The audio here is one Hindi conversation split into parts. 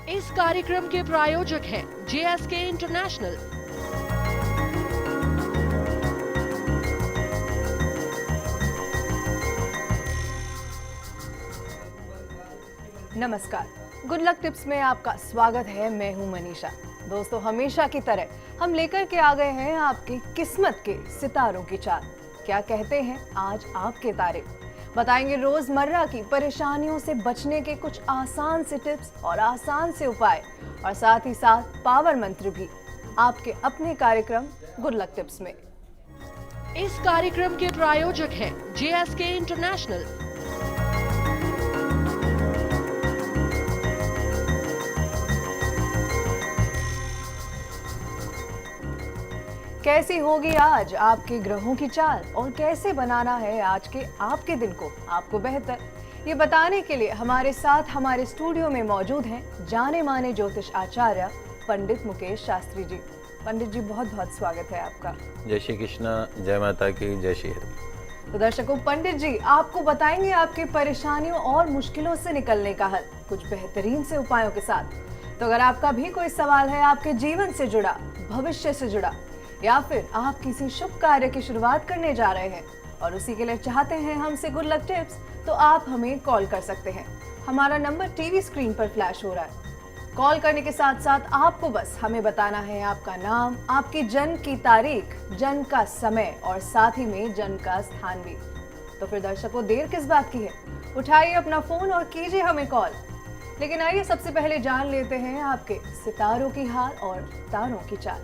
इस कार्यक्रम के प्रायोजक हैं JSK इंटरनेशनल। नमस्कार, गुड लक टिप्स में आपका स्वागत है। मैं हूं मनीषा। दोस्तों, हमेशा की तरह हम लेकर के आ गए हैं आपकी किस्मत के सितारों की चाल। क्या कहते हैं आज आपके तारे? बताएंगे रोजमर्रा की परेशानियों से बचने के कुछ आसान से टिप्स और आसान से उपाय, और साथ ही साथ पावर मंत्र भी आपके अपने कार्यक्रम गुड लक टिप्स में। इस कार्यक्रम के प्रायोजक हैं JSK इंटरनेशनल। कैसी होगी आज आपके ग्रहों की चाल और कैसे बनाना है आज के आपके दिन को आपको बेहतर, ये बताने के लिए हमारे साथ हमारे स्टूडियो में मौजूद हैं जाने माने ज्योतिष आचार्य पंडित मुकेश शास्त्री जी। पंडित जी, बहुत बहुत स्वागत है आपका। जय श्री कृष्णा, जय माता की, जय श्री हरि। तो दर्शकों, पंडित जी आपको बताएंगे आपकी परेशानियों और मुश्किलों से निकलने का हल कुछ बेहतरीन से उपायों के साथ। तो अगर आपका भी कोई सवाल है आपके जीवन से जुड़ा, भविष्य से जुड़ा, या फिर आप किसी शुभ कार्य की शुरुआत करने जा रहे हैं और उसी के लिए चाहते हैं हमसे गुड लक टिप्स, तो आप हमें कॉल कर सकते हैं। हमारा नंबर टीवी स्क्रीन पर फ्लैश हो रहा है। कॉल करने के साथ साथ आपको बस हमें बताना है आपका नाम, आपकी जन्म की तारीख, जन्म का समय और साथ ही में जन्म का स्थान भी। तो फिर दर्शकों, देर किस बात की है? उठाइए अपना फोन और कीजिए हमें कॉल। लेकिन आइए सबसे पहले जान लेते हैं आपके सितारों की हाल और तारों की चाल।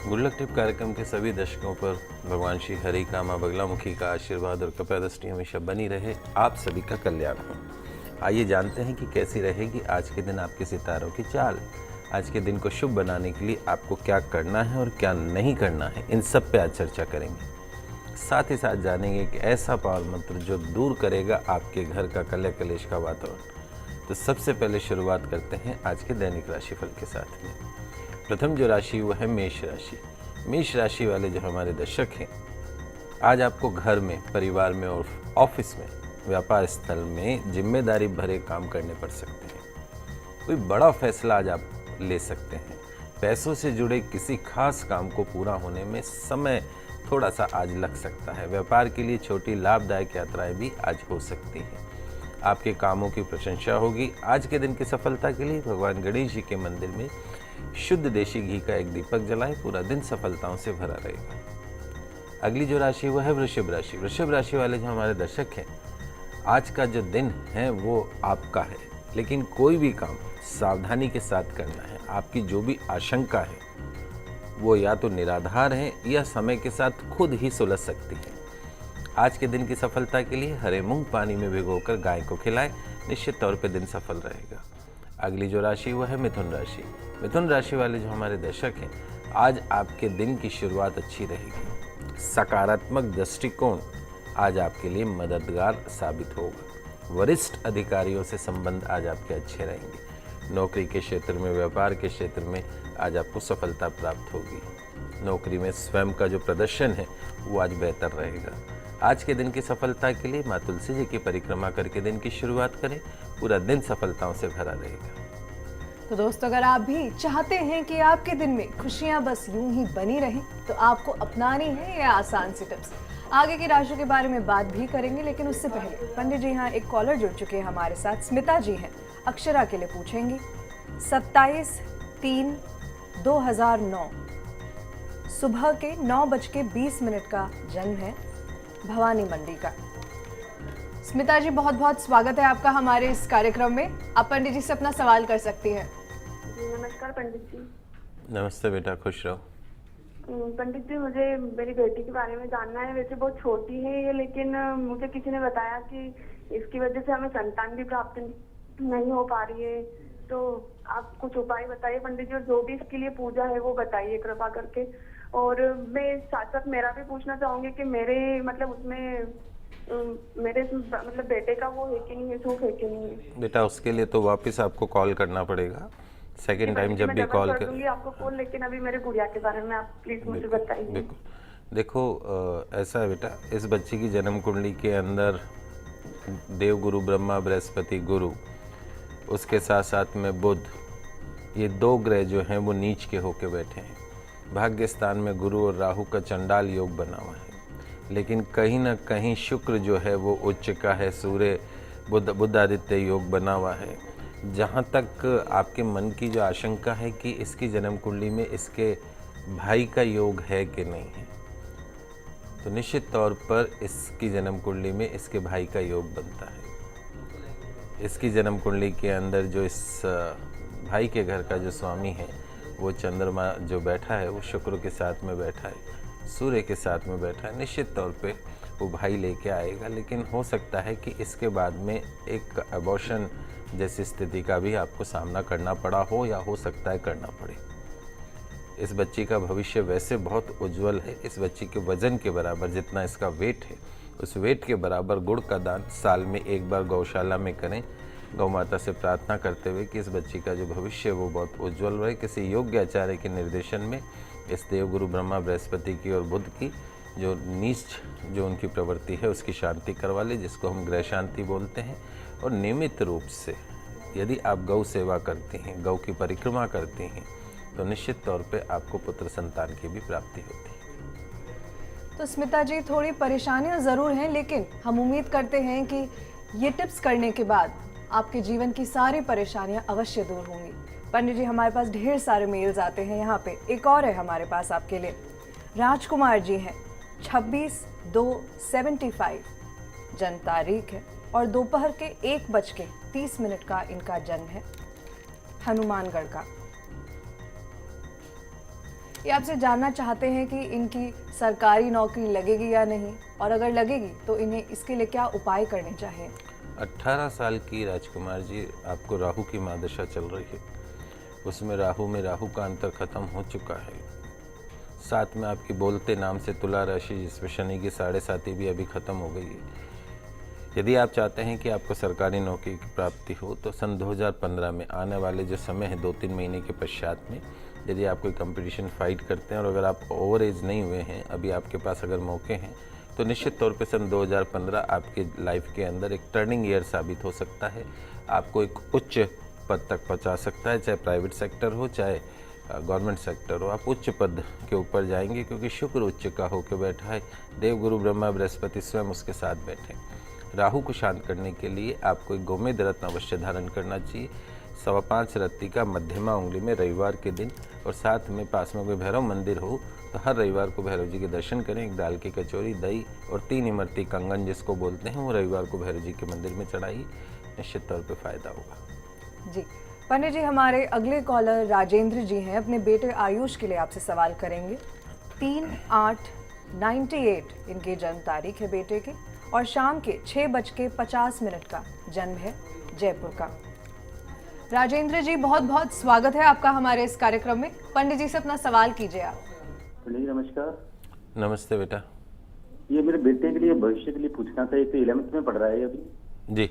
गुड लक टिप कार्यक्रम के सभी दर्शकों पर भगवान श्री हरि का, माँ बगलामुखी का आशीर्वाद और कृपा दृष्टि हमेशा बनी रहे। आप सभी का कल्याण हो। आइए जानते हैं कि कैसी रहेगी आज के दिन आपके सितारों की चाल। आज के दिन को शुभ बनाने के लिए आपको क्या करना है और क्या नहीं करना है, इन सब पे आज चर्चा करेंगे। साथ ही साथ जानेंगे कि ऐसा पावर मंत्र जो दूर करेगा आपके घर का कलह कलेश का वातावरण। तो सबसे पहले शुरुआत करते हैं आज के दैनिक राशिफल के साथ में। प्रथम जो राशि वो है मेष राशि। मेष राशि वाले जो हमारे दर्शक हैं, आज आपको घर में, परिवार में और ऑफिस में, व्यापार स्थल में जिम्मेदारी भरे काम करने पड़ सकते हैं। कोई बड़ा फैसला आज आप ले सकते हैं। पैसों से जुड़े किसी खास काम को पूरा होने में समय थोड़ा सा आज लग सकता है। व्यापार के लिए छोटी लाभदायक यात्राएं भी आज हो सकती हैं। आपके कामों की प्रशंसा होगी। आज के दिन की सफलता के लिए भगवान गणेश जी के मंदिर में शुद्ध देशी घी का एक दीपक जलाएं। पूरा दिन सफलताओं से भरा रहेगा। अगली जो राशि वो है वृषभ राशि। वृषभ राशि वाले जो हमारे दर्शक हैं, आज का जो दिन है वो आपका है, लेकिन कोई भी काम सावधानी के साथ करना है। आपकी जो भी आशंका है वो या तो निराधार है या समय के साथ खुद ही सुलझ सकती है। आज के दिन की सफलता के लिए हरे मूंग पानी में भिगोकर गाय को खिलाएं। निश्चित तौर पे दिन सफल रहेगा। अगली जो राशि वो है मिथुन राशि। मिथुन राशि वाले जो हमारे दर्शक हैं, आज आपके दिन की शुरुआत अच्छी रहेगी। सकारात्मक दृष्टिकोण आज आपके लिए मददगार साबित होगा। वरिष्ठ अधिकारियों से संबंध आज आपके अच्छे रहेंगे। नौकरी के क्षेत्र में, व्यापार के क्षेत्र में आज आपको सफलता प्राप्त होगी। नौकरी में स्वयं का जो प्रदर्शन है वो आज बेहतर रहेगा। आज के दिन की सफलता के लिए माँ तुलसी जी की परिक्रमा करके दिन की शुरुआत करें। पूरा दिन सफलताओं से भरा रहेगा। तो दोस्तों, अगर आप भी चाहते हैं कि आपके दिन में खुशियां बस यूं ही बनी रहें, तो आपको अपनानी है ये आसान सी टिप्स। आगे की राशियों के बारे में बात भी करेंगे, लेकिन उससे पहले पंडित जी, यहाँ एक कॉलर जुड़ चुके हैं हमारे साथ। स्मिता जी हैं, अक्षरा के लिए पूछेंगी। 27/3/2009 सुबह के 9:20 का जन्म है, भवानी मंडी का। स्मिता जी, बहुत बहुत स्वागत है आपका हमारे इस कार्यक्रम में। आप पंडित जी से अपना सवाल कर सकती हैं। नमस्कार पंडित जी। नमस्ते बेटा, खुश रहो। पंडित जी, मुझे मेरी बेटी के बारे में जानना है। वैसे बहुत छोटी है ये, लेकिन मुझे किसी ने बताया कि इसकी वजह से हमें संतान भी प्राप्त नहीं हो पा रही है। तो आप कुछ उपाय बताइए पंडित जी, और जो भी इसके लिए पूजा है वो बताइए कृपा करके। और मैं साथ साथ मेरा भी पूछना चाहूंगी कि मेरे मतलब उसमें मेरे मतलब बेटे का वो है कि नहीं है, सुख है कि नहीं है। बेटा, उसके लिए तो वापस आपको कॉल करना पड़ेगा। सेकेंड टाइम जब भी कॉल कर दूंगी आपको कॉल, लेकिन अभी मेरे गुड़िया के बारे में आप प्लीज मुझे बताइए। बिल्कुल। देखो, ऐसा है बेटा, इस बच्ची की जन्म कुंडली के अंदर देव गुरु ब्रह्मा, बृहस्पति, गुरु उसके साथ साथ में बुध, ये 2 ग्रह जो हैं वो नीच के होके बैठे हैं। भाग्य स्थान में गुरु और राहु का चंडाल योग बना हुआ है, लेकिन कहीं ना कहीं शुक्र जो है वो उच्च का है, सूर्य बुध आदित्य योग बना हुआ है। जहाँ तक आपके मन की जो आशंका है कि इसकी जन्म कुंडली में इसके भाई का योग है कि नहीं है, तो निश्चित तौर पर इसकी जन्म कुंडली में इसके भाई का योग बनता है। इसकी जन्म कुंडली के अंदर जो इस भाई के घर का जो स्वामी है वो चंद्रमा जो बैठा है वो शुक्र के साथ में बैठा है, सूर्य के साथ में बैठा है। निश्चित तौर पे वो भाई लेके आएगा, लेकिन हो सकता है कि इसके बाद में एक अबॉर्शन जैसी स्थिति का भी आपको सामना करना पड़ा हो, या हो सकता है करना पड़े। इस बच्ची का भविष्य वैसे बहुत उज्जवल है। इस बच्ची के वजन के बराबर जितना इसका वेट है, उस वेट के बराबर गुड़ का दान साल में एक बार गौशाला में करें, गौ माता से प्रार्थना करते हुए कि इस बच्ची का जो भविष्य है वो बहुत उज्जवल रहे। किसी योग्य आचार्य के निर्देशन में इस देवगुरु ब्रह्मा बृहस्पति की और बुध की जो नीच जो उनकी प्रवृत्ति है उसकी शांति करवा ले, जिसको हम ग्रह शांति बोलते हैं। और नियमित रूप से यदि आप गौ सेवा करती हैं, गौ की परिक्रमा करती हैं, तो निश्चित तौर पे आपको पुत्र संतान की भी प्राप्ति होती है। तो स्मिता जी, थोड़ी परेशानियां ज़रूर हैं, लेकिन हम उम्मीद करते हैं कि ये टिप्स करने के बाद आपके जीवन की सारी परेशानियां अवश्य दूर होंगी। पंडित जी, हमारे पास ढेर सारे मेल्स आते हैं। यहाँ पे एक और है हमारे पास आपके लिए। राजकुमार जी हैं, 26/2/75 जन्म तारीख है और दोपहर के 1:30 का इनका जन्म है, हनुमानगढ़ का। ये आपसे जानना चाहते हैं कि इनकी सरकारी नौकरी लगेगी या नहीं, और अगर लगेगी तो इन्हें इसके लिए क्या उपाय करने चाहिए। 18 साल की राजकुमार जी, आपको राहु की महादशा चल रही है। उसमें राहु का अंतर खत्म हो चुका है। साथ में आपकी बोलते नाम से तुला राशि, जिसमें शनि की 7.5 भी अभी खत्म हो गई है। यदि आप चाहते हैं कि आपको सरकारी नौकरी की प्राप्ति हो, तो सन 2015 में आने वाले जो समय है 2-3 महीने के पश्चात में, यदि आप कोई कंपटीशन फाइट करते हैं और अगर आप ओवर एज नहीं हुए हैं, अभी आपके पास अगर मौके हैं, तो निश्चित तौर पे सन 2015 आपकी लाइफ के अंदर एक टर्निंग ईयर साबित हो सकता है। आपको एक उच्च पद तक पहुंचा सकता है, चाहे प्राइवेट सेक्टर हो चाहे गवर्नमेंट सेक्टर हो। आप उच्च पद के ऊपर जाएंगे, क्योंकि शुक्र उच्च का होकर बैठा है, देवगुरु ब्रह्मा बृहस्पति स्वयं उसके साथ बैठे। राहु को शांत करने के लिए आपको एक गोमेद रत्न अवश्य धारण करना चाहिए। 5.25 रत्ती का मध्यमा उंगली में रविवार के दिन, और साथ में पास में कोई भैरव मंदिर हो तो हर रविवार को भैरव जी के दर्शन करें। एक दाल की कचौरी, दही और 3 इमरती कंगन जिसको बोलते हैं, वो रविवार को भैरव जी के मंदिर में चढ़ाइए, निश्चित तौर पे फायदा होगा। जी पंडित जी, हमारे अगले कॉलर राजेंद्र जी हैं, अपने बेटे आयुष के लिए आपसे सवाल करेंगे। 3/8/98 इनकी जन्म तारीख है बेटे की, और शाम के 6:50 का जन्म है, जयपुर का। राजेंद्र जी, बहुत बहुत स्वागत है आपका हमारे इस कार्यक्रम में। पंडित जी से अपना सवाल कीजिए आप। पंडित जी नमस्कार। नमस्ते बेटा। ये मेरे बेटे के लिए भविष्य के लिए पूछना था। एक तो 11th में पढ़ रहा है अभी जी।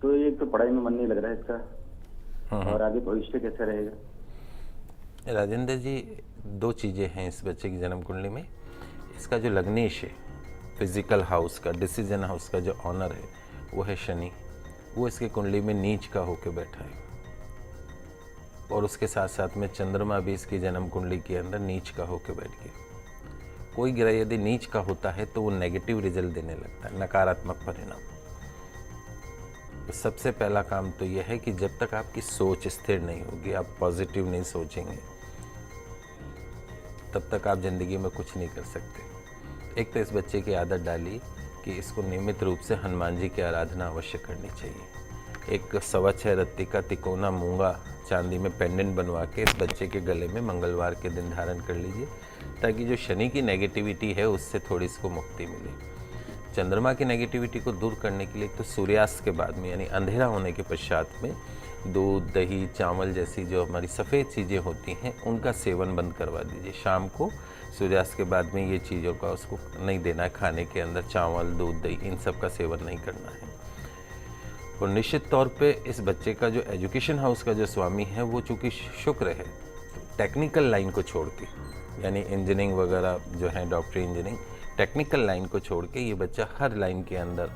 तो एक तो पढ़ाई में मन नहीं लग रहा है इसका, और आगे भविष्य कैसा रहेगा। राजेंद्र जी, 2 चीज़ें हैं इस बच्चे की जन्म कुंडली में। इसका जो लग्नेश है, फिजिकल हाउस का, डिसीजन हाउस का जो ऑनर है, वो है शनि। वो इसके कुंडली में नीच का होकर बैठा है, और उसके साथ साथ में चंद्रमा भी इसकी जन्म कुंडली के अंदर नीच का होकर बैठ गया। कोई ग्रह यदि नीच का होता है तो वो नेगेटिव रिजल्ट देने लगता है, नकारात्मक परिणाम। तो सबसे पहला काम तो यह है कि जब तक आपकी सोच स्थिर नहीं होगी, आप पॉजिटिव नहीं सोचेंगे, तब तक आप जिंदगी में कुछ नहीं कर सकते। एक तो इस बच्चे की आदत डाली कि इसको नियमित रूप से हनुमान जी की आराधना अवश्य करनी चाहिए। एक 6.25 रत्ती का तिकोना मूंगा चांदी में पेंडेंट बनवा के इस बच्चे के गले में मंगलवार के दिन धारण कर लीजिए, ताकि जो शनि की नेगेटिविटी है उससे थोड़ी इसको मुक्ति मिले। चंद्रमा की नेगेटिविटी को दूर करने के लिए तो सूर्यास्त के बाद में, यानी अंधेरा होने के पश्चात में, दूध, दही, चावल जैसी जो हमारी सफ़ेद चीज़ें होती हैं उनका सेवन बंद करवा दीजिए। शाम को सूर्यास्त के बाद में ये चीज़ों का उसको नहीं देना है खाने के अंदर। चावल, दूध, दही इन सब का सेवन नहीं करना है। और निश्चित तौर पे इस बच्चे का जो एजुकेशन हाउस का जो स्वामी है वो चूँकि शुक्र है, टेक्निकल लाइन को छोड़ के, यानी इंजीनियरिंग वगैरह जो है, डॉक्टरी इंजीनियरिंग, टेक्निकल लाइन को छोड़ के ये बच्चा हर लाइन के अंदर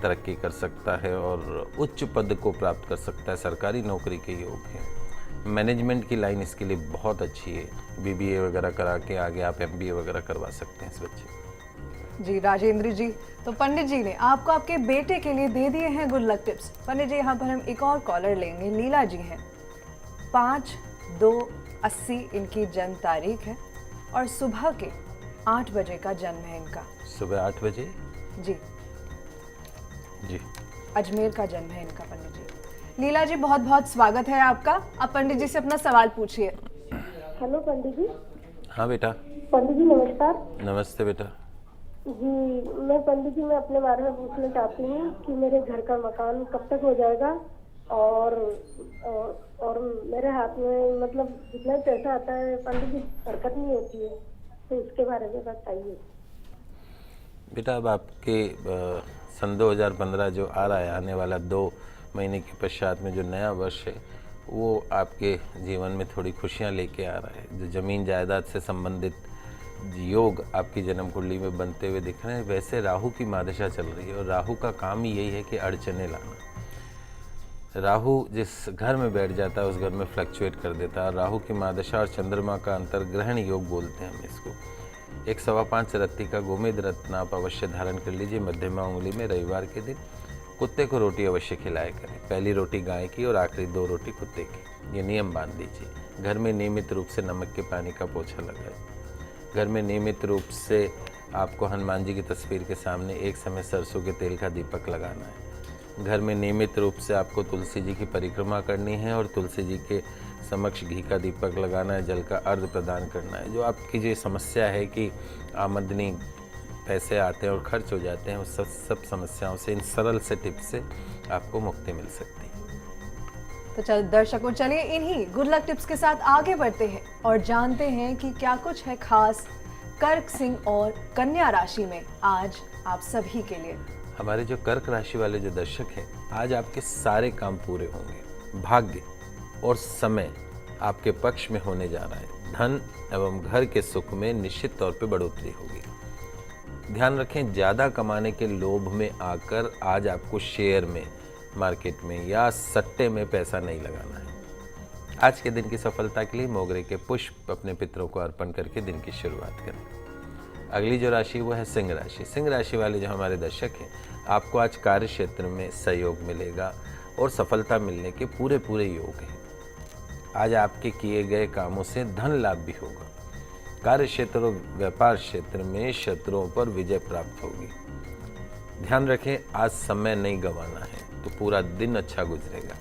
तरक्की कर सकता है और उच्च पद को प्राप्त कर सकता है। सरकारी नौकरी के योग हैं। मैनेजमेंट की लाइन इसके लिए बहुत अच्छी है। BBA वगैरह करा के आगे आप MBA वगैरह करवा सकते हैं इस बच्चे। जी राजेंद्र जी, तो पंडित जी ने आपको आपके बेटे के लिए दे दिए हैं गुड लक टिप्स। पंडित जी, यहाँ पर हम एक और कॉलर लेंगे। लीला जी हैं, 5/2/80 इनकी जन्म तारीख है और सुबह के 8 बजे का जन्म है इनका। सुबह 8 बजे? जी जी। अजमेर का जन्म है इनका। पंडित जी, लीला जी बहुत बहुत स्वागत है आपका। आप पंडित जी से अपना सवाल पूछिए। हेलो पंडित जी। हाँ बेटा। पंडित जी नमस्कार। नमस्ते बेटा। जी मैं पंडित जी मैं अपने बारे में पूछना चाहती हूँ कि मेरे घर का मकान कब तक हो जाएगा और मेरे हाथ में मतलब जितना पैसा आता है पंडित जी बरकत नहीं होती है, तो उसके बारे में बताइए। बेटा अब आपके सन 2015 जो आ रहा है, आने वाला 2 महीने के पश्चात में जो नया वर्ष है वो आपके जीवन में थोड़ी खुशियां लेके आ रहा है। जो ज़मीन जायदाद से संबंधित योग आपकी जन्म कुंडली में बनते हुए दिख रहे हैं, वैसे राहु की महादशा चल रही है और राहु का काम ही यही है कि अड़चने लाना। राहु जिस घर में बैठ जाता है उस घर में फ्लक्चुएट कर देता है। राहु की महादशा और चंद्रमा का अंतर ग्रहण योग बोलते हैं हम इसको। 1.25 रत्ती का गोमेद रत्न आप अवश्य धारण कर लीजिए मध्यमा उंगली में। रविवार के दिन कुत्ते को रोटी अवश्य खिलाया करें। पहली रोटी गाय की और आखिरी 2 रोटी कुत्ते की, ये नियम बांध दीजिए। घर में नियमित रूप से नमक के पानी का पोछा लगाएं। घर में नियमित रूप से आपको हनुमान जी की तस्वीर के सामने एक समय सरसों के तेल का दीपक लगाना है। घर में नियमित रूप से आपको तुलसी जी की परिक्रमा करनी है और तुलसी जी के समक्ष घी का दीपक लगाना है, जल का अर्घ प्रदान करना है। जो आपकी जो समस्या है कि आमदनी पैसे आते हैं और खर्च हो जाते हैं, उस सब समस्याओं से इन सरल से टिप्स से आपको मुक्ति मिल सकती है। तो चल दर्शकों, चलिए इन्हीं गुड लक टिप्स के साथ आगे बढ़ते हैं और जानते हैं कि क्या कुछ है खास कर्क सिंह और कन्या राशि में आज आप सभी के लिए। हमारे जो कर्क राशि वाले जो दर्शक हैं, आज आपके सारे काम पूरे होंगे। भाग्य और समय आपके पक्ष में होने जा रहा है। धन एवं घर के सुख में निश्चित तौर पे बढ़ोतरी होगी। ध्यान रखें, ज़्यादा कमाने के लोभ में आकर आज आपको शेयर में, मार्केट में या सट्टे में पैसा नहीं लगाना है। आज के दिन की सफलता के लिए मोगरे के पुष्प अपने पितरों को अर्पण करके दिन की शुरुआत करें। अगली जो राशि वो है सिंह राशि। सिंह राशि वाले जो हमारे दर्शक हैं, आपको आज कार्य क्षेत्र में सहयोग मिलेगा और सफलता मिलने के पूरे योग हैं। आज आपके किए गए कामों से धन लाभ भी होगा। कार्य क्षेत्र और व्यापार क्षेत्र में शत्रुओं पर विजय प्राप्त होगी। ध्यान रखें, आज समय नहीं गंवाना है तो पूरा दिन अच्छा गुजरेगा।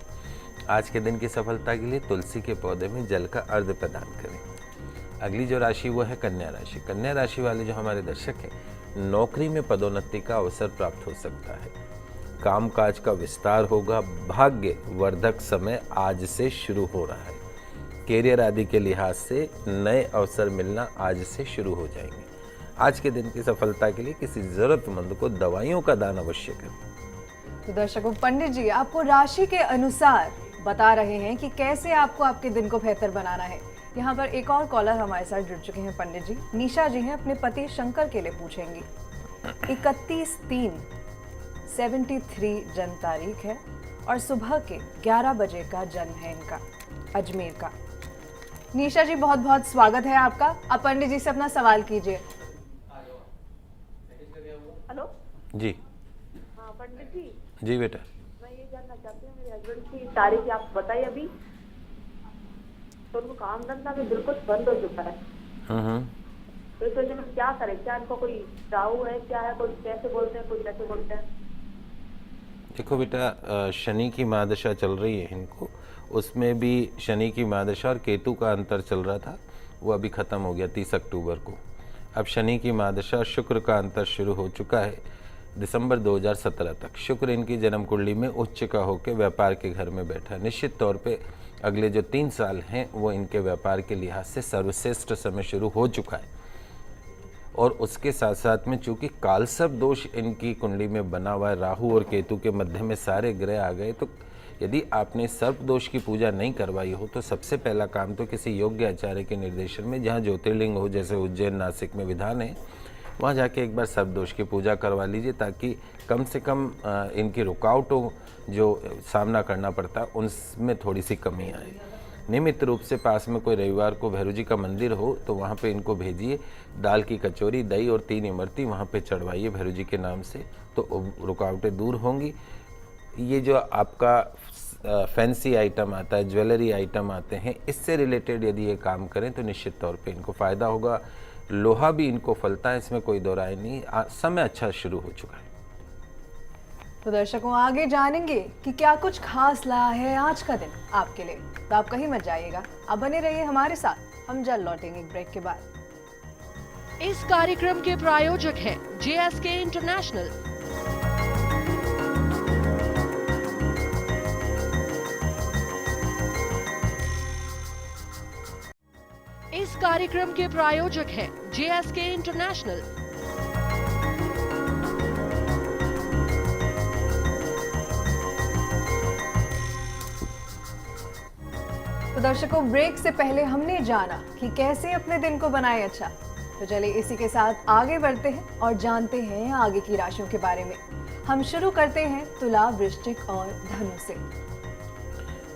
आज के दिन की सफलता के लिए तुलसी के पौधे में जल का अर्घ प्रदान करें। अगली जो राशि वो है कन्या राशि। कन्या राशि वाले जो हमारे दर्शक हैं, नौकरी में पदोन्नति का अवसर प्राप्त हो सकता है। कामकाज का विस्तार होगा। भाग्य वर्धक समय आज से शुरू हो रहा है। कैरियर आदि के लिहाज से नए अवसर मिलना आज से शुरू हो जाएंगे। आज के दिन की सफलता के लिए किसी जरूरतमंद को दवाइयों का दान अवश्य करें। तो दर्शकों, पंडित जी आपको राशि के अनुसार बता रहे हैं कि कैसे आपको आपके दिन को बेहतर बनाना है। यहाँ पर एक और कॉलर हमारे साथ जुड़ चुके हैं पंडित जी। निशा जी हैं, अपने पति शंकर के लिए पूछेंगी। 31/3/73 जन्म तारीख है और सुबह के 11 बजे का जन्म है इनका, अजमेर का। निशा जी बहुत बहुत स्वागत है आपका। आप पंडित जी से अपना सवाल कीजिए। हेलो जी। हाँ पंडित जी, जी बेटा। मैं ये जानना चाहती हूँ, मेरे हस्बैंड की तारीख आप बताइए अभी। तो उनको काम धंधा भी बिल्कुल बंद हो चुका है। तो इस वजह में क्या करें? क्या इनको कोई राहु है, क्या है? कोई कैसे बोलते हैं, कोई कैसे बोलते हैं? देखो बेटा, शनि की महादशा चल रही है इनको। उसमें भी शनि की महादशा और केतु का अंतर चल रहा था, वो अभी ख़त्म हो गया 30 अक्टूबर को। अब शनि की महादशा और शुक्र का अंतर शुरू हो चुका है दिसंबर 2017 तक। शुक्र इनकी जन्म कुंडली में उच्च का होकर व्यापार के घर में बैठा। निश्चित तौर पे अगले जो 3 साल हैं वो इनके व्यापार के लिहाज से सर्वश्रेष्ठ समय शुरू हो चुका है। और उसके साथ साथ में चूंकि कालसर्प दोष इनकी कुंडली में बना हुआ है, राहु और केतु के मध्य में सारे ग्रह आ गए, तो यदि आपने सर्प दोष की पूजा नहीं करवाई हो तो सबसे पहला काम तो किसी योग्य आचार्य के निर्देशन में, जहाँ ज्योतिर्लिंग हो, जैसे उज्जैन नासिक में विधान है वहाँ जाके एक बार सर्पदोष की पूजा करवा लीजिए, ताकि कम से कम इनकी रुकावटों जो सामना करना पड़ता है उनमें थोड़ी सी कमी आए। नियमित रूप से पास में कोई रविवार को भैरव जी का मंदिर हो तो वहाँ पे इनको भेजिए, दाल की कचौरी, दही और 3 इमरती वहाँ पे चढ़वाइए भैरव जी के नाम से, तो रुकावटें दूर होंगी। ये जो आपका फैंसी आइटम आता है, ज्वेलरी आइटम आते हैं, इससे रिलेटेड यदि ये काम करें तो निश्चित तौर पे इनको फ़ायदा होगा। लोहा भी इनको फलता है, इसमें कोई दो राय नहीं। समय अच्छा शुरू हो चुका है। तो दर्शकों आगे जानेंगे कि क्या कुछ खास लाया है आज का दिन आपके लिए, तो आप कहीं मत जाइएगा, आप बने रहिए हमारे साथ। हम जल्द लौटेंगे एक ब्रेक के बाद। इस कार्यक्रम के प्रायोजक हैं JSK इंटरनेशनल। इस कार्यक्रम के प्रायोजक हैं JSK इंटरनेशनल। तो दर्शकों ब्रेक से पहले हमने जाना कि कैसे अपने दिन को बनाए अच्छा, तो चलिए इसी के साथ आगे बढ़ते हैं और जानते हैं आगे की राशियों के बारे में। हम शुरू करते हैं तुला, वृश्चिक और धनु से।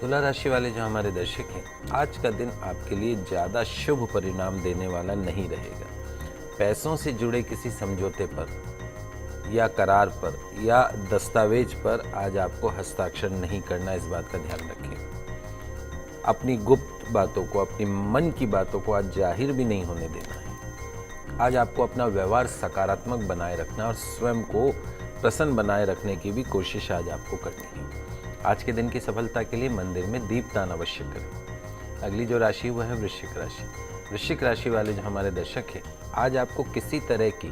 तुला राशि वाले जो हमारे दर्शक हैं, आज का दिन आपके लिए ज़्यादा शुभ परिणाम देने वाला नहीं रहेगा। पैसों से जुड़े किसी समझौते पर या करार पर या दस्तावेज पर आज आपको हस्ताक्षर नहीं करना, इस बात का ध्यान रखें। अपनी गुप्त बातों को, अपनी मन की बातों को आज जाहिर भी नहीं होने देना है। आज आपको अपना व्यवहार सकारात्मक बनाए रखना और स्वयं को प्रसन्न बनाए रखने की भी कोशिश आज आपको करनी है। आज के दिन की सफलता के लिए मंदिर में दीपदान अवश्य करें। अगली जो राशि वो है वृश्चिक राशि। वृश्चिक राशि वाले जो हमारे दर्शक हैं, आज आपको किसी तरह की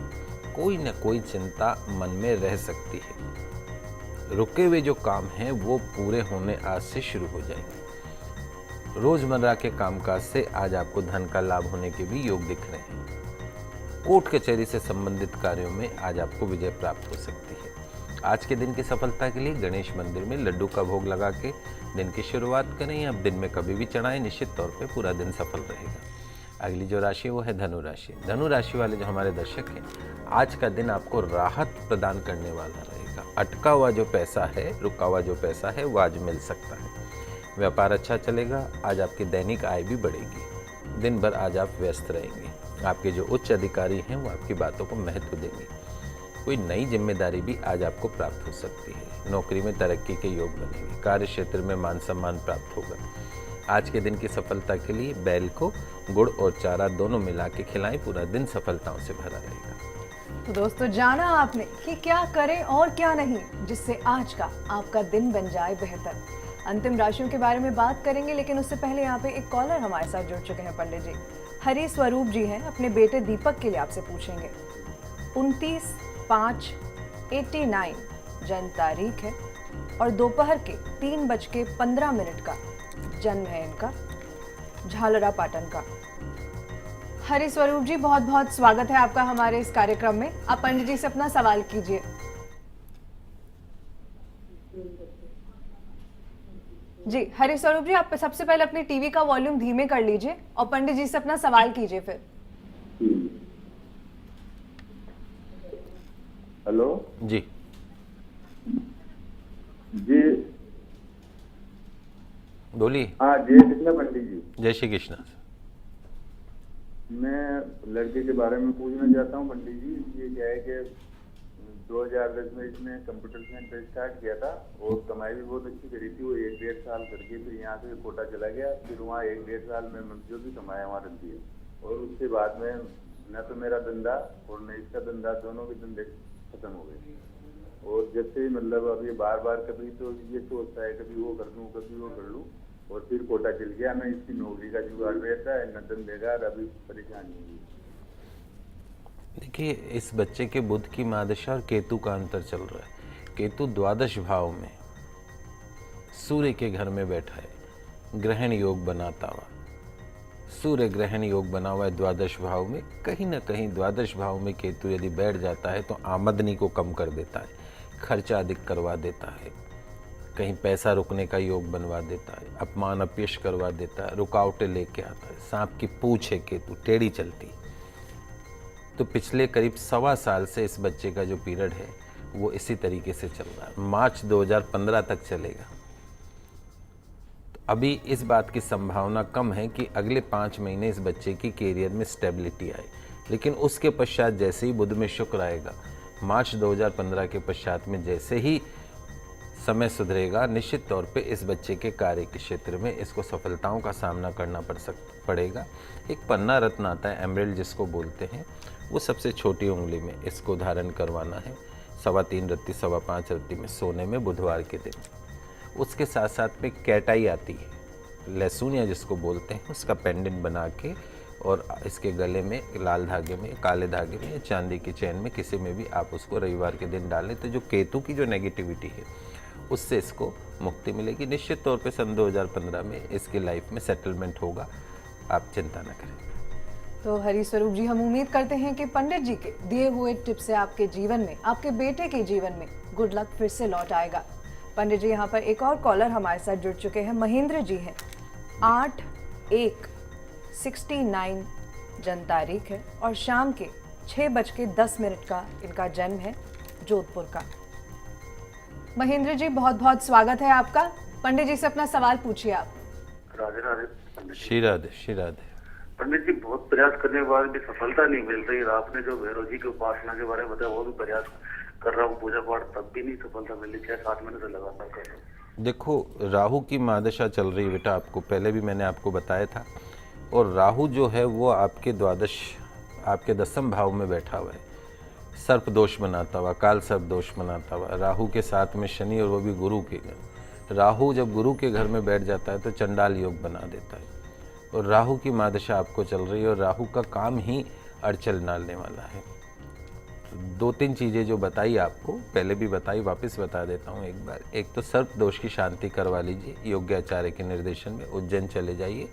कोई न कोई चिंता मन में रह सकती है। रुके हुए जो काम हैं वो पूरे होने आज से शुरू हो जाएंगे। रोजमर्रा के कामकाज से आज आपको धन का लाभ होने के भी योग दिख रहे हैं। कोर्ट कचहरी से संबंधित कार्यों में आज आपको विजय प्राप्त हो सकती है। आज के दिन की सफलता के लिए गणेश मंदिर में लड्डू का भोग लगा के दिन की शुरुआत करें या दिन में कभी भी चढ़ाएं, निश्चित तौर पे पूरा दिन सफल रहेगा। अगली जो राशि वो है धनु राशि। धनु राशि वाले जो हमारे दर्शक हैं, आज का दिन आपको राहत प्रदान करने वाला रहेगा। अटका हुआ जो पैसा है, रुका हुआ जो पैसा है, वो आज मिल सकता है। व्यापार अच्छा चलेगा। आज आपकी दैनिक आय भी बढ़ेगी। दिन भर आज आप व्यस्त रहेंगे। आपके जो उच्च अधिकारी हैं वो आपकी बातों को महत्व देंगे। कोई नई जिम्मेदारी भी आज आपको प्राप्त हो सकती है। नौकरी में तरक्की के योग बनेंगे। कार्य क्षेत्र में मान सम्मान प्राप्त होगा। आज के दिन की सफलता के लिए बैल को गुड़ और चारा दोनों मिला के खिलाएं, पूरा दिन सफलताओं से भरा रहेगा। तो दोस्तों जाना आपने कि क्या करें और क्या नहीं, जिससे आज का आपका दिन बन जाए बेहतर। अंतिम राशियों के बारे में बात करेंगे, लेकिन उससे पहले यहाँ पे एक कॉलर हमारे साथ जुड़ चुके हैं पंडित जी। हरी स्वरूप जी हैं, अपने बेटे दीपक के लिए आपसे पूछेंगे। 29/5/89 जन्म तारीख है और दोपहर के 3:15 का जन्म है इनका, झालरा पाटन का। हरी स्वरूप जी, बहुत बहुत स्वागत है आपका हमारे इस कार्यक्रम में। आप पंडित जी से अपना सवाल कीजिए। जी हरी स्वरूप जी, आप सबसे पहले अपनी टीवी का वॉल्यूम धीमे कर लीजिए और पंडित जी से अपना सवाल कीजिए फिर। हेलो जी जी, बोलिए। हाँ जय कृष्ण पंडित जी। जय श्री कृष्ण। मैं लड़के के बारे में पूछना चाहता हूँ पंडित जी। ये क्या है कि 2010 में इसने कंप्यूटर सेंटर स्टार्ट किया था और कमाई भी बहुत अच्छी करी थी। वो 1-1.5 साल करके फिर यहाँ से कोटा चला गया। फिर वहाँ 1-1.5 साल में जो भी कमाया वहाँ रख दिया। और उसके बाद में न तो मेरा धंधा और न इसका धंधा, दोनों के धंधे खत्म हो गए। और जब से मतलब अब ये बार बार कभी तो ये सोचता है कभी वो कर लूँ कभी वो कर लूँ, और फिर कोटा चल गया। न इसकी नौकरी का जुगाड़ रहता है न धंधे का, अभी परेशानी हुई। देखिए, इस बच्चे के बुध की महादशा और केतु का अंतर चल रहा है। केतु द्वादश भाव में सूर्य के घर में बैठा है, ग्रहण योग बनाता हुआ। सूर्य ग्रहण योग बना हुआ है द्वादश भाव में। कहीं ना कहीं द्वादश भाव में केतु यदि बैठ जाता है तो आमदनी को कम कर देता है, खर्चा अधिक करवा देता है, कहीं पैसा रुकने का योग बनवा देता है, अपमान अपयश करवा देता है, रुकावटें लेके आता है। सांप की पूंछ है केतु, टेढ़ी चलती। तो पिछले करीब 1.25 साल से इस बच्चे का जो पीरियड है वो इसी तरीके से चल रहा है, मार्च 2015 तक चलेगा। तो अभी इस बात की संभावना कम है कि अगले 5 महीने इस बच्चे की कैरियर में स्टेबिलिटी आए, लेकिन उसके पश्चात जैसे ही बुध में शुक्र आएगा, मार्च 2015 के पश्चात में जैसे ही समय सुधरेगा, निश्चित तौर पे इस बच्चे के कार्य के क्षेत्र में इसको सफलताओं का सामना करना पड़ेगा। एक पन्ना रत्न आता है, एमरल्ड जिसको बोलते हैं, वो सबसे छोटी उंगली में इसको धारण करवाना है, 3.25 रत्ती 5.25 रत्ती में सोने में बुधवार के दिन। उसके साथ साथ में कैटाई आती है, लहसुन या जिसको बोलते हैं, उसका पेंडेंट बना के और इसके गले में लाल धागे में, काले धागे में या चांदी की चैन में किसी में भी आप उसको रविवार के दिन डालें तो जो केतु की जो नेगेटिविटी है उससे इसको मुक्ति मिलेगी। निश्चित तौर पे सन 2015 में इसकी लाइफ में सेटलमेंट होगा, आप चिंता न करें। तो हरि स्वरूप जी, हम उम्मीद करते हैं कि पंडित जी के दिए हुए टिप्स से आपके जीवन में, आपके बेटे के जीवन में गुड लक फिर से लौट आएगा। पंडित जी, यहाँ पर एक और कॉलर हमारे साथ जुड़ चुके हैं, महेंद्र जी हैं। 8/1/69 जन्म तारीख है और शाम के 6:10 का इनका जन्म है, जोधपुर का। महेंद्र जी, बहुत बहुत स्वागत है आपका। पंडित जी से अपना सवाल पूछिए आप। राधे राधे पंडित जी। श्री राधे, श्री राधे। पंडित जी, बहुत प्रयास करने के बाद भी सफलता नहीं मिल रही। आपने जो भैरव जी की उपासना के बारे में बताया, वो भी प्रयास कर रहा हूँ, पूजा पाठ, तब भी नहीं सफलता मिली। 6-7 महीने से लगातार कर रहा हूँ। देखो, राहु की महादशा चल रही है बेटा, आपको पहले भी मैंने आपको बताया था। और राहु जो है वो आपके द्वादश, आपके 10वें भाव में बैठा हुआ है, सर्प दोष बनाता हुआ, काल सर्प दोष बनाता हुआ। राहु के साथ में शनि, और वो भी गुरु के घर। राहु जब गुरु के घर में बैठ जाता है तो चंडाल योग बना देता है। और राहु की महादशा आपको चल रही है और राहु का काम ही अड़चन डालने वाला है। 2-3 चीज़ें जो बताई आपको, पहले भी बताई, वापस बता देता हूँ एक बार। एक तो सर्प दोष की शांति करवा लीजिए, योग्य आचार्य के निर्देशन में उज्जैन चले जाइए।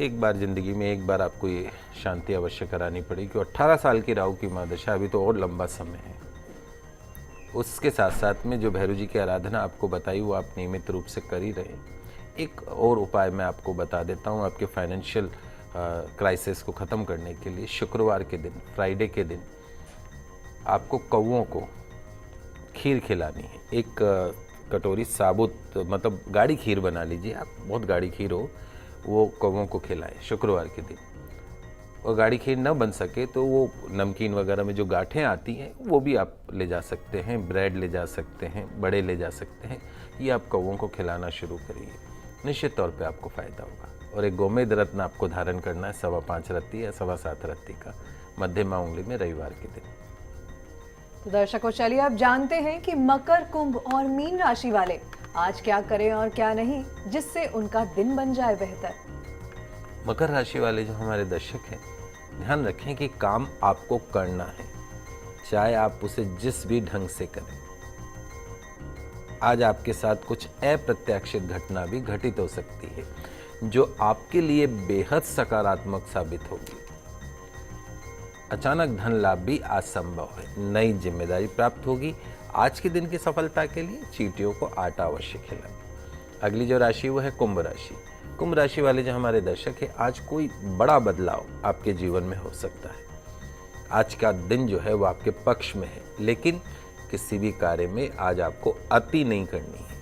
एक बार ज़िंदगी में एक बार आपको ये शांति अवश्य करानी पड़ेगी, क्योंकि 18 साल की राहु की महादशा, अभी तो और लंबा समय है। उसके साथ साथ में जो भैरव जी की आराधना आपको बताई वो आप नियमित रूप से कर ही रहे। एक और उपाय मैं आपको बता देता हूँ, आपके फाइनेंशियल क्राइसिस को ख़त्म करने के लिए। शुक्रवार के दिन, फ्राइडे के दिन, आपको कौवों को खीर खिलानी है। एक कटोरी साबुत, मतलब गाढ़ी खीर बना लीजिए आप, बहुत गाढ़ी खीर हो, वो कौवों को खिलाएं शुक्रवार के दिन। और गाढ़ी खीर ना बन सके तो वो नमकीन वगैरह में जो गांठें आती हैं वो भी आप ले जा सकते हैं, ब्रेड ले जा सकते हैं, बड़े ले जा सकते हैं। ये आप कौवों को खिलाना शुरू करिए, निश्चित तौर पे आपको फ़ायदा होगा। और एक गोमेद रत्न आपको धारण करना है, 5.25 रत्ती या 7.25 रत्ती का, मध्यमा उंगली में, रविवार के दिन। तो दर्शकों, चलिए अब जानते हैं कि मकर, कुंभ और मीन राशि वाले आज क्या करें और क्या नहीं, जिससे उनका दिन बन जाए बेहतर। मकर राशि वाले जो हमारे दर्शक हैं, ध्यान रखें कि काम आपको करना है, चाहे आप उसे जिस भी ढंग से करें। आज आपके साथ कुछ अप्रत्याशित घटना भी घटित हो सकती है, जो आपके लिए बेहद सकारात्मक साबित होगी। अचानक धन लाभ भी आज संभव है, नई जिम्मेदारी प्राप्त होगी। आज के दिन की सफलता के लिए चींटियों को आटा अवश्य खिलाएं। अगली जो राशि वो है कुंभ राशि। कुंभ राशि वाले जो हमारे दर्शक हैं, आज कोई बड़ा बदलाव आपके जीवन में हो सकता है। आज का दिन जो है वो आपके पक्ष में है, लेकिन किसी भी कार्य में आज आपको अति नहीं करनी है।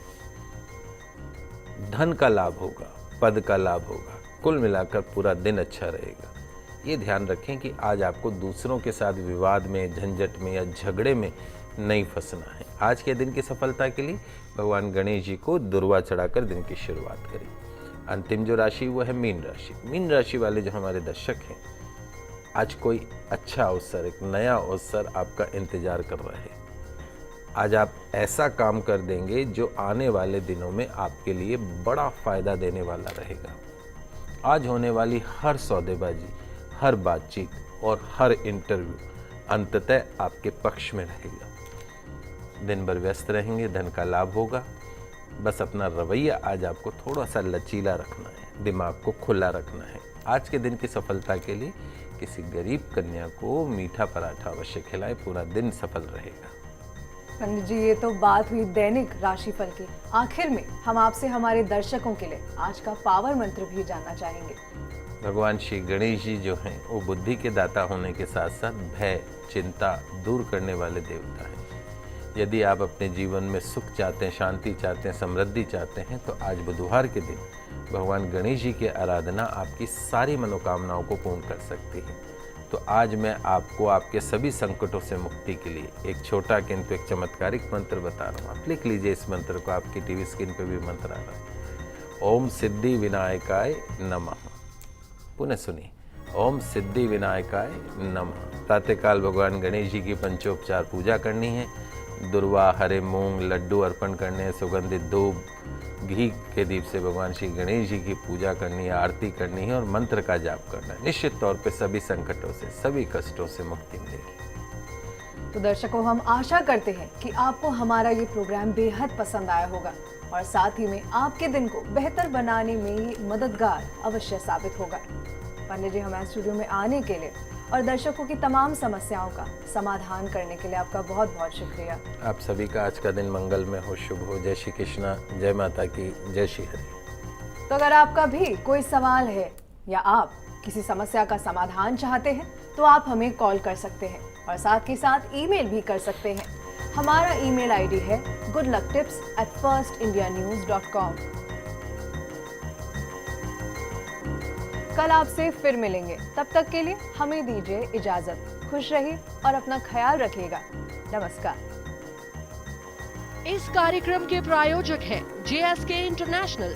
धन का लाभ होगा, पद का लाभ होगा, कुल मिलाकर पूरा दिन अच्छा रहेगा। ये ध्यान रखें कि आज आपको दूसरों के साथ विवाद में, झंझट में या झगड़े में नहीं फंसना है। आज के दिन की सफलता के लिए भगवान गणेश जी को दुर्वा चढ़ाकर दिन की शुरुआत करें। अंतिम जो राशि वो है मीन राशि। मीन राशि वाले जो हमारे दर्शक हैं, आज कोई अच्छा अवसर, एक नया अवसर आपका इंतजार कर रहा है। आज आप ऐसा काम कर देंगे जो आने वाले दिनों में आपके लिए बड़ा फायदा देने वाला रहेगा। आज होने वाली हर सौदेबाजी, हर बातचीत और हर इंटरव्यू अंततः आपके पक्ष में रहेगा। दिन भर व्यस्त रहेंगे, धन का लाभ होगा। बस अपना रवैया आज आपको थोड़ा सा लचीला रखना है, दिमाग को खुला रखना है। आज के दिन की सफलता के लिए किसी गरीब कन्या को मीठा पराठा अवश्य खिलाएं, पूरा दिन सफल रहेगा। पंडित जी, ये तो बात हुई दैनिक राशिफल की। आखिर में हम आपसे हमारे दर्शकों के लिए आज का पावर मंत्र भी जानना चाहेंगे। भगवान श्री गणेश जी जो हैं वो बुद्धि के दाता होने के साथ साथ भय चिंता दूर करने वाले देवता हैं। यदि आप अपने जीवन में सुख चाहते हैं, शांति चाहते हैं, समृद्धि चाहते हैं तो आज बुधवार के दिन भगवान गणेश जी की आराधना आपकी सारी मनोकामनाओं को पूर्ण कर सकती है। तो आज मैं आपको आपके सभी संकटों से मुक्ति के लिए एक छोटा किंतु एक चमत्कारिक मंत्र बता रहा हूँ। आप लिख लीजिए इस मंत्र को, आपकी टीवी स्क्रीन पे भी मंत्र आ रहा है। ओम सिद्धि विनायकाय नमः। पुनः सुनिए, ओम सिद्धि विनायकाय नमः। प्रातःकाल भगवान गणेश जी की पंचोपचार पूजा करनी है। दुर्वा, हरे मूंग, लड्डू अर्पण करने हैं, सुगंधित धूप, घी के दीप से भगवान श्री गणेश जी की पूजा करनी है, आरती करनी है और मंत्र का जाप करना है। निश्चित तौर पे सभी संकटों से, सभी कष्टों से मुक्ति मिलेगी। तो दर्शकों, हम आशा करते हैं कि आपको हमारा ये प्रोग्राम बेहद पसंद आया होगा और साथ ही में आपके दिन को बेहतर बनाने में ये मददगार अवश्य साबित होगा। पंडित जी, हमारे स्टूडियो में आने के लिए और दर्शकों की तमाम समस्याओं का समाधान करने के लिए आपका बहुत बहुत शुक्रिया। आप सभी का आज का दिन मंगलमय हो, शुभ हो। जय श्री कृष्णा, जय माता की, जय श्री हरि। तो अगर आपका भी कोई सवाल है या आप किसी समस्या का समाधान चाहते हैं तो आप हमें कॉल कर सकते हैं और साथ ही साथ ईमेल भी कर सकते हैं। हमारा ईमेल आईडी है goodlucktips@firstindianews.com। कल आपसे फिर मिलेंगे, तब तक के लिए हमें दीजिए इजाजत। खुश रहिए और अपना ख्याल रखिएगा। नमस्कार। इस कार्यक्रम के प्रायोजक हैं JSK इंटरनेशनल,